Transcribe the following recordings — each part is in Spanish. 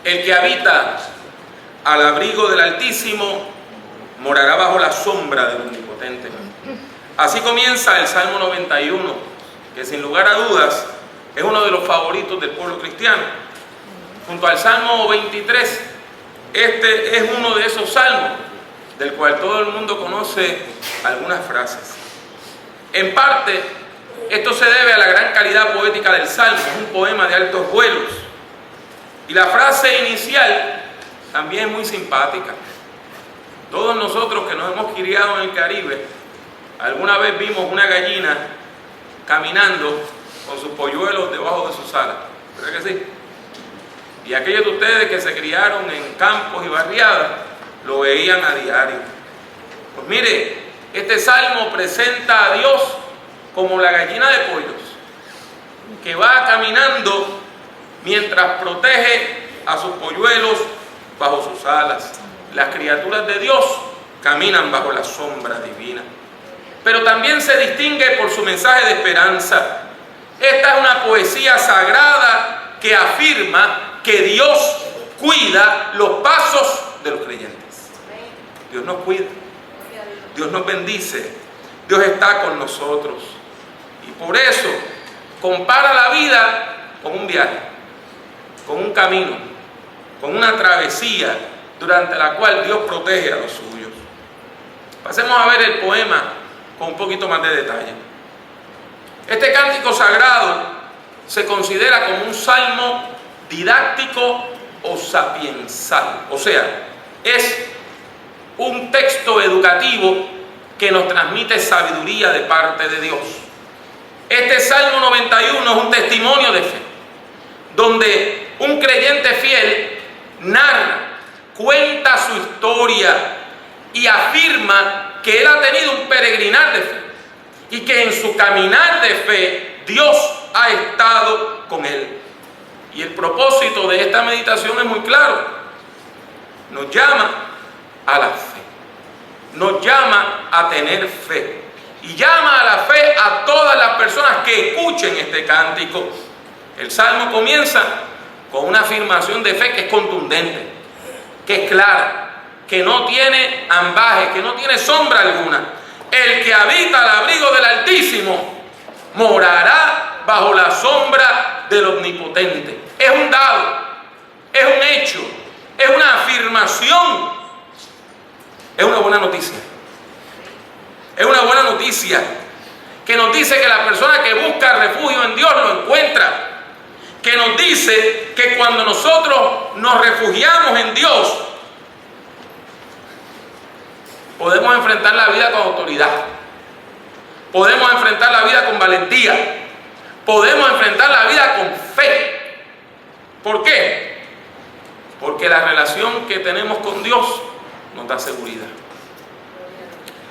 El que habita al abrigo del Altísimo morará bajo la sombra del Omnipotente. Así comienza el Salmo 91, que sin lugar a dudas es uno de los favoritos del pueblo cristiano. Junto al Salmo 23, este es uno de esos salmos del cual todo el mundo conoce algunas frases. En parte, esto se debe a la gran calidad poética del salmo, es un poema de altos vuelos. Y la frase inicial también es muy simpática. Todos nosotros que nos hemos criado en el Caribe, alguna vez vimos una gallina caminando con sus polluelos debajo de sus alas, ¿verdad que sí? Y aquellos de ustedes que se criaron en campos y barriadas, lo veían a diario. Pues mire, este salmo presenta a Dios como la gallina de pollos, que va caminando mientras protege a sus polluelos bajo sus alas. Las criaturas de Dios caminan bajo la sombra divina. Pero también se distingue por su mensaje de esperanza. Esta es una poesía sagrada que afirma que Dios cuida los pasos de los creyentes. Dios nos cuida, Dios nos bendice, Dios está con nosotros. Y por eso compara la vida con un viaje, con un camino, con una travesía durante la cual Dios protege a los suyos. Pasemos a ver el poema con un poquito más de detalle. Este cántico sagrado se considera como un salmo didáctico o sapiensal, o sea, es un texto educativo que nos transmite sabiduría de parte de Dios. Este Salmo 91 es un testimonio de fe, donde un creyente fiel narra, cuenta su historia y afirma que él ha tenido un peregrinar de fe y que en su caminar de fe Dios ha estado con él. Y el propósito de esta meditación es muy claro. Nos llama a la fe, nos llama a tener fe y llama a la fe a todas las personas que escuchen este cántico. El salmo comienza con una afirmación de fe que es contundente, que es clara, que no tiene ambaje, que no tiene sombra alguna. El que habita al abrigo del Altísimo morará bajo la sombra del Omnipotente. Es un dado, es un hecho, es una afirmación. Es una buena noticia. Es una buena noticia que nos dice que la persona que busca refugio en Dios lo encuentra. Que nos dice que cuando nosotros nos refugiamos en Dios, podemos enfrentar la vida con autoridad. Podemos enfrentar la vida con valentía. Podemos enfrentar la vida con fe. ¿Por qué? Porque la relación que tenemos con Dios nos da seguridad.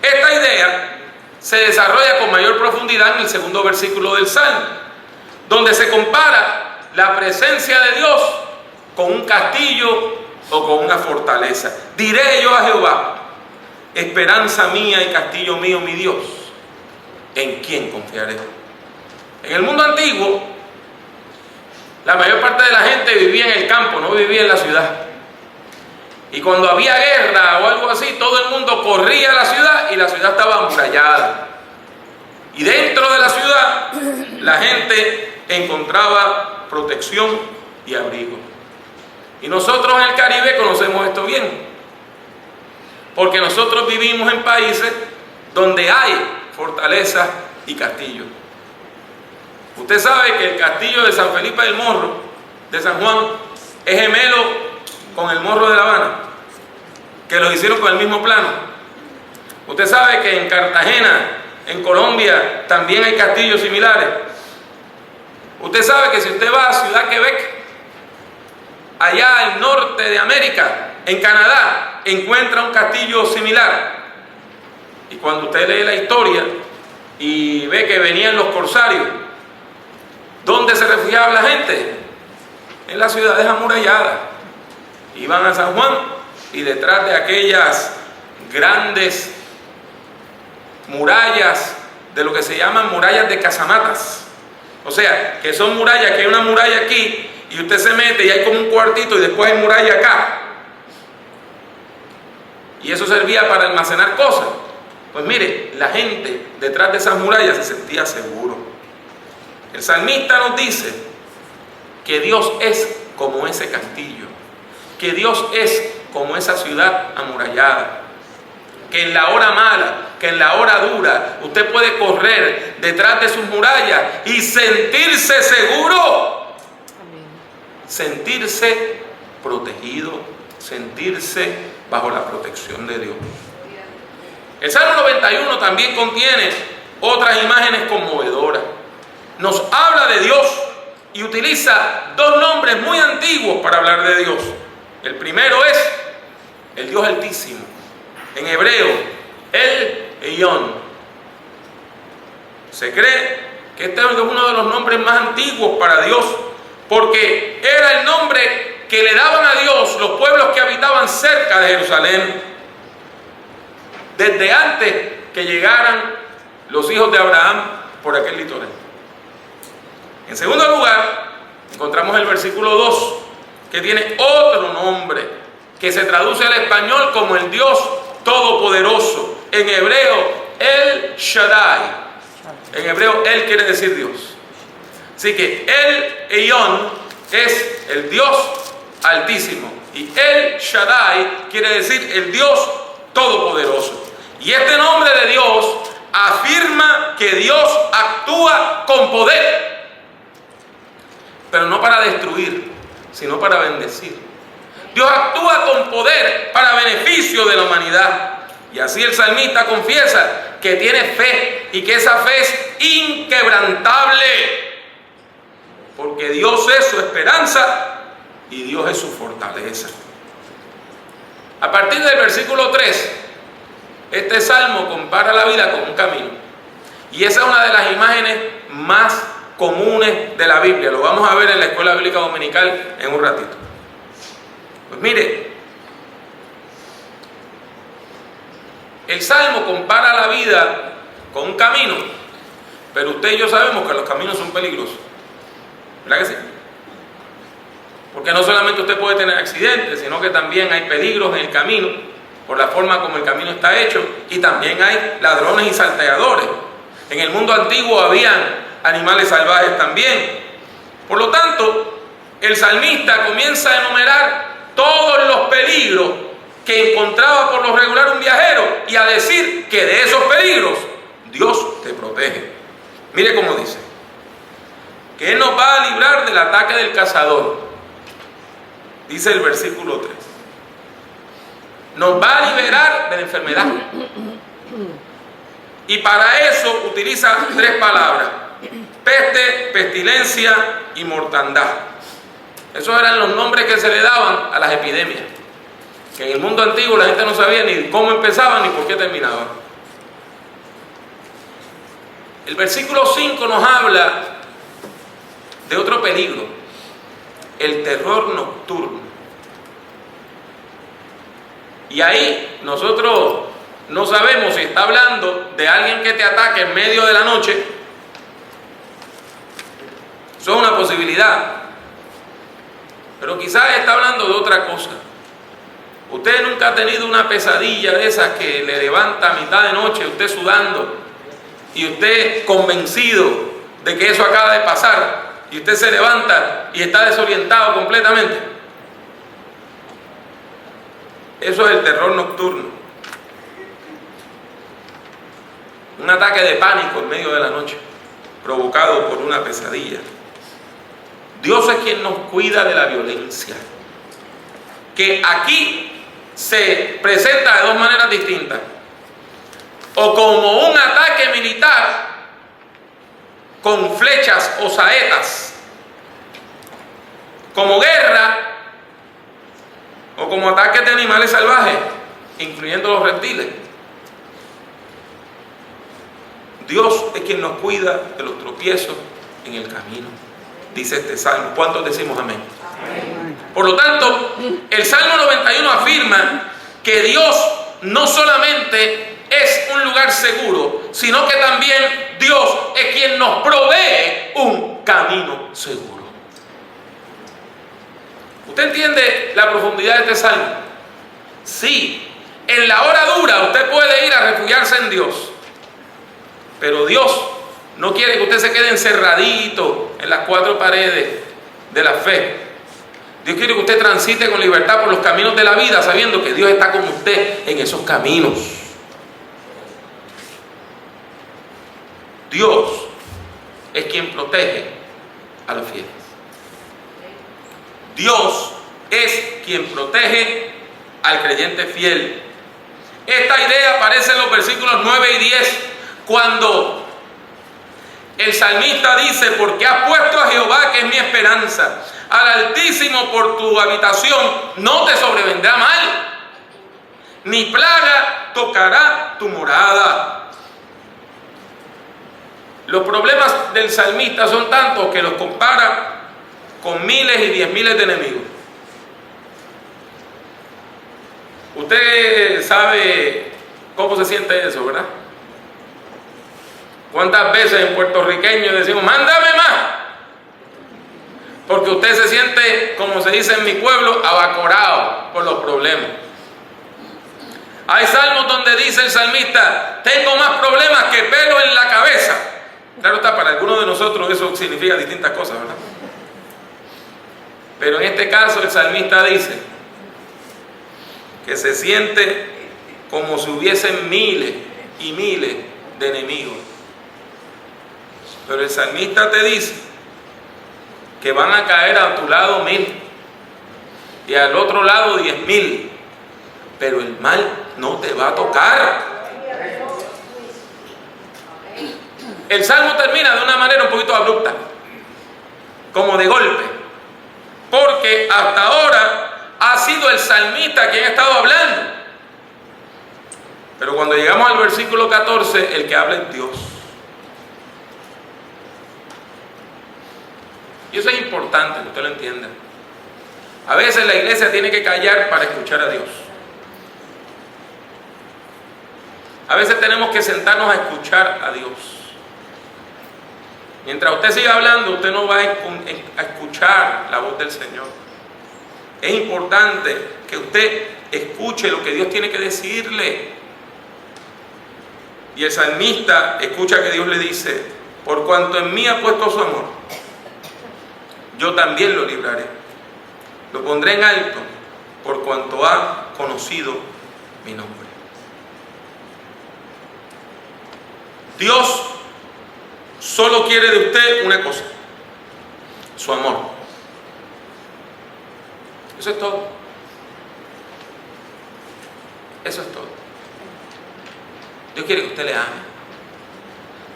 Esta idea se desarrolla con mayor profundidad en el segundo versículo del Salmo, donde se compara la presencia de Dios con un castillo o con una fortaleza. Diré yo a Jehová, esperanza mía y castillo mío, mi Dios, ¿en quién confiaré? En el mundo antiguo, la mayor parte de la gente vivía en el campo, no vivía en la ciudad. Y cuando había guerra o algo así, todo el mundo corría a la ciudad y la ciudad estaba amurallada. Y dentro de la ciudad, la gente encontraba protección y abrigo. Y nosotros en el Caribe conocemos esto bien, porque nosotros vivimos en países donde hay fortalezas y castillos. Usted sabe que el castillo de San Felipe del Morro, de San Juan, es gemelo con el Morro de La Habana, que los hicieron con el mismo plano. Usted sabe que en Cartagena, en Colombia, también hay castillos similares. Usted sabe que si usted va a Ciudad Quebec, allá al norte de América, en Canadá, encuentra un castillo similar. Y cuando usted lee la historia y ve que venían los corsarios, ¿dónde se refugiaba la gente? En las ciudades amuralladas. Iban a San Juan y detrás de aquellas grandes murallas, de lo que se llaman murallas de casamatas, o sea, que son murallas, que hay una muralla aquí y usted se mete y hay como un cuartito y después hay muralla acá. Y eso servía para almacenar cosas. Pues mire, la gente detrás de esas murallas se sentía seguro. El salmista nos dice que Dios es como ese castillo, que Dios es como esa ciudad amurallada, que en la hora mala, que en la hora dura, usted puede correr detrás de sus murallas y sentirse seguro, sentirse protegido, sentirse bajo la protección de Dios. El Salmo 91 también contiene otras imágenes conmovedoras. Nos habla de Dios y utiliza dos nombres muy antiguos para hablar de Dios. El primero es el Dios Altísimo. En hebreo, El Eyón. Se cree que este es uno de los nombres más antiguos para Dios, porque era el nombre que le daban a Dios los pueblos que habitaban cerca de Jerusalén, desde antes que llegaran los hijos de Abraham por aquel litoral. En segundo lugar, encontramos el versículo 2, que tiene otro nombre, que se traduce al español como el Dios Todopoderoso. En hebreo, El Shaddai. En hebreo, El quiere decir Dios. Así que El Eyón es el Dios Altísimo. Y El Shaddai quiere decir el Dios Todopoderoso. Y este nombre de Dios afirma que Dios actúa con poder, pero no para destruir, sino para bendecir. Dios actúa con poder para beneficio de la humanidad. Y así el salmista confiesa que tiene fe y que esa fe es inquebrantable, porque Dios es su esperanza y Dios es su fortaleza. A partir del versículo 3, este salmo compara la vida con un camino. Y esa es una de las imágenes más comunes de la Biblia. Lo vamos a ver en la Escuela Bíblica Dominical en un ratito. Pues mire, el salmo compara la vida con un camino, pero usted y yo sabemos que los caminos son peligrosos, ¿verdad que sí? Porque no solamente usted puede tener accidentes, sino que también hay peligros en el camino, por la forma como el camino está hecho, y también hay ladrones y salteadores. En el mundo antiguo habían animales salvajes también. Por lo tanto, el salmista comienza a enumerar todos los peligros que encontraba por lo regular un viajero y a decir que de esos peligros Dios te protege. Mire cómo dice: que Él nos va a librar del ataque del cazador. Dice el versículo 3. Nos va a liberar de la enfermedad. Y para eso utiliza tres palabras: peste, pestilencia y mortandad. Esos eran los nombres que se le daban a las epidemias, que en el mundo antiguo la gente no sabía ni cómo empezaban ni por qué terminaban. El versículo 5 nos habla de otro peligro: el terror nocturno. Y ahí nosotros no sabemos si está hablando de alguien que te ataque en medio de la noche. Eso es una posibilidad. Pero quizás está hablando de otra cosa. Usted nunca ha tenido una pesadilla de esas que le levanta a mitad de noche, usted sudando, y usted convencido de que eso acaba de pasar, y usted se levanta y está desorientado completamente. Eso es el terror nocturno. Un ataque de pánico en medio de la noche, provocado por una pesadilla. Dios es quien nos cuida de la violencia, que aquí se presenta de dos maneras distintas: o como un ataque militar con flechas o saetas, como guerra, o como ataques de animales salvajes, incluyendo los reptiles. Dios es quien nos cuida de los tropiezos en el camino, dice este salmo. ¿Cuántos decimos amén? Amén. Por lo tanto, el Salmo 91 afirma que Dios no solamente es un lugar seguro, sino que también Dios es quien nos provee un camino seguro. ¿Usted entiende la profundidad de este salmo? Sí, en la hora dura usted puede ir a refugiarse en Dios, pero Dios no quiere que usted se quede encerradito en las cuatro paredes de la fe. Dios quiere que usted transite con libertad por los caminos de la vida, sabiendo que Dios está con usted en esos caminos. Dios es quien protege a los fieles. Dios es quien protege al creyente fiel. Esta idea aparece en los versículos 9 y 10, cuando el salmista dice: porque has puesto a Jehová, que es mi esperanza, al Altísimo por tu habitación, no te sobrevendrá mal, ni plaga tocará tu morada. Los problemas del salmista son tantos que los compara con miles y 10 miles de enemigos. Usted sabe cómo se siente eso, ¿verdad? ¿Cuántas veces en puertorriqueño decimos: mándame más? Porque usted se siente, como se dice en mi pueblo, abacorado por los problemas. Hay salmos donde dice el salmista: tengo más problemas que pelo en la cabeza. Claro está, para algunos de nosotros eso significa distintas cosas, ¿verdad? Pero en este caso el salmista dice que se siente como si hubiesen miles y miles de enemigos. Pero el salmista te dice que van a caer a tu lado 1000 y al otro lado 10,000, pero el mal no te va a tocar. El salmo termina de una manera un poquito abrupta, como de golpe, porque hasta ahora ha sido el salmista quien ha estado hablando, pero cuando llegamos al versículo 14, el que habla es Dios. Y eso es importante que usted lo entienda. A veces la iglesia tiene que callar para escuchar a Dios. A veces tenemos que sentarnos a escuchar a Dios. Mientras usted siga hablando, usted no va a escuchar la voz del Señor. Es importante que usted escuche lo que Dios tiene que decirle. Y el salmista escucha que Dios le dice: por cuanto en mí ha puesto su amor, yo también lo libraré. Lo pondré en alto por cuanto ha conocido mi nombre. Dios solo quiere de usted una cosa: su amor. Eso es todo. Eso es todo. Dios quiere que usted le ame.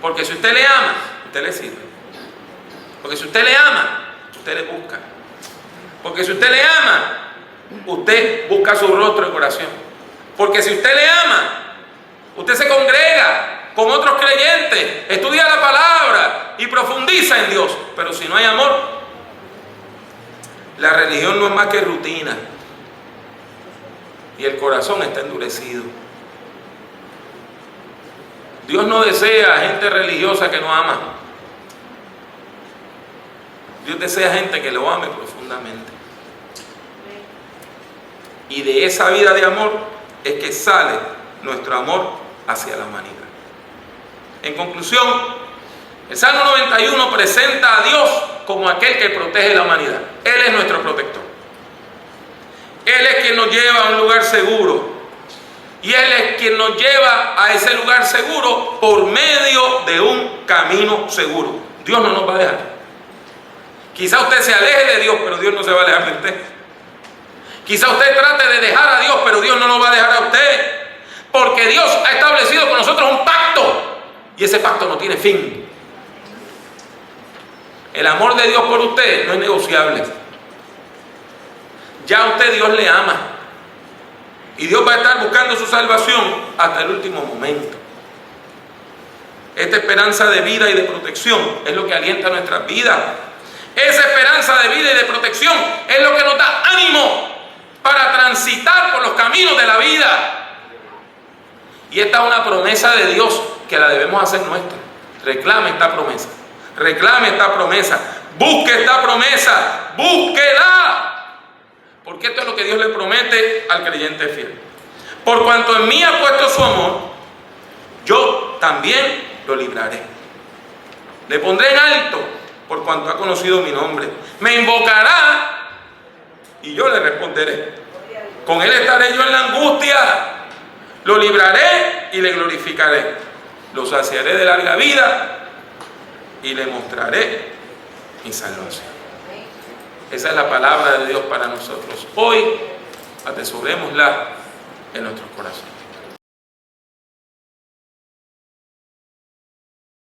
Porque si usted le ama, usted le sirve. Porque si usted le ama, usted le busca. Porque si usted le ama, usted busca su rostro y corazón. Porque si usted le ama, usted se congrega con otros creyentes, estudia la palabra y profundiza en Dios. Pero si no hay amor, la religión no es más que rutina y el corazón está endurecido. Dios no desea gente religiosa que no ama. Dios desea gente que lo ame profundamente. Y de esa vida de amor es que sale nuestro amor hacia la humanidad. En conclusión, el Salmo 91 presenta a Dios como aquel que protege la humanidad. Él es nuestro protector. Él es quien nos lleva a un lugar seguro. Y Él es quien nos lleva a ese lugar seguro por medio de un camino seguro. Dios no nos va a dejar. Quizá usted se aleje de Dios, pero Dios no se va a alejar de usted. Quizá usted trate de dejar a Dios, pero Dios no nos va a dejar a usted. Porque Dios ha establecido con nosotros un pacto. Y ese pacto no tiene fin. El amor de Dios por usted no es negociable. Ya a usted Dios le ama. Y Dios va a estar buscando su salvación hasta el último momento. Esta esperanza de vida y de protección es lo que alienta nuestras vidas. Esa esperanza de vida y de protección es lo que nos da ánimo para transitar por los caminos de la vida. Y esta es una promesa de Dios que la debemos hacer nuestra. Reclame esta promesa. Reclame esta promesa. Busque esta promesa. Búsquela. Porque esto es lo que Dios le promete al creyente fiel. Por cuanto en mí ha puesto su amor, yo también lo libraré. Le pondré en alto por cuanto ha conocido mi nombre. Me invocará y yo le responderé. Con él estaré yo en la angustia. Lo libraré y le glorificaré. Lo saciaré de larga vida y le mostraré mi salvación. Esa es la palabra de Dios para nosotros. Hoy atesorémosla en nuestros corazones.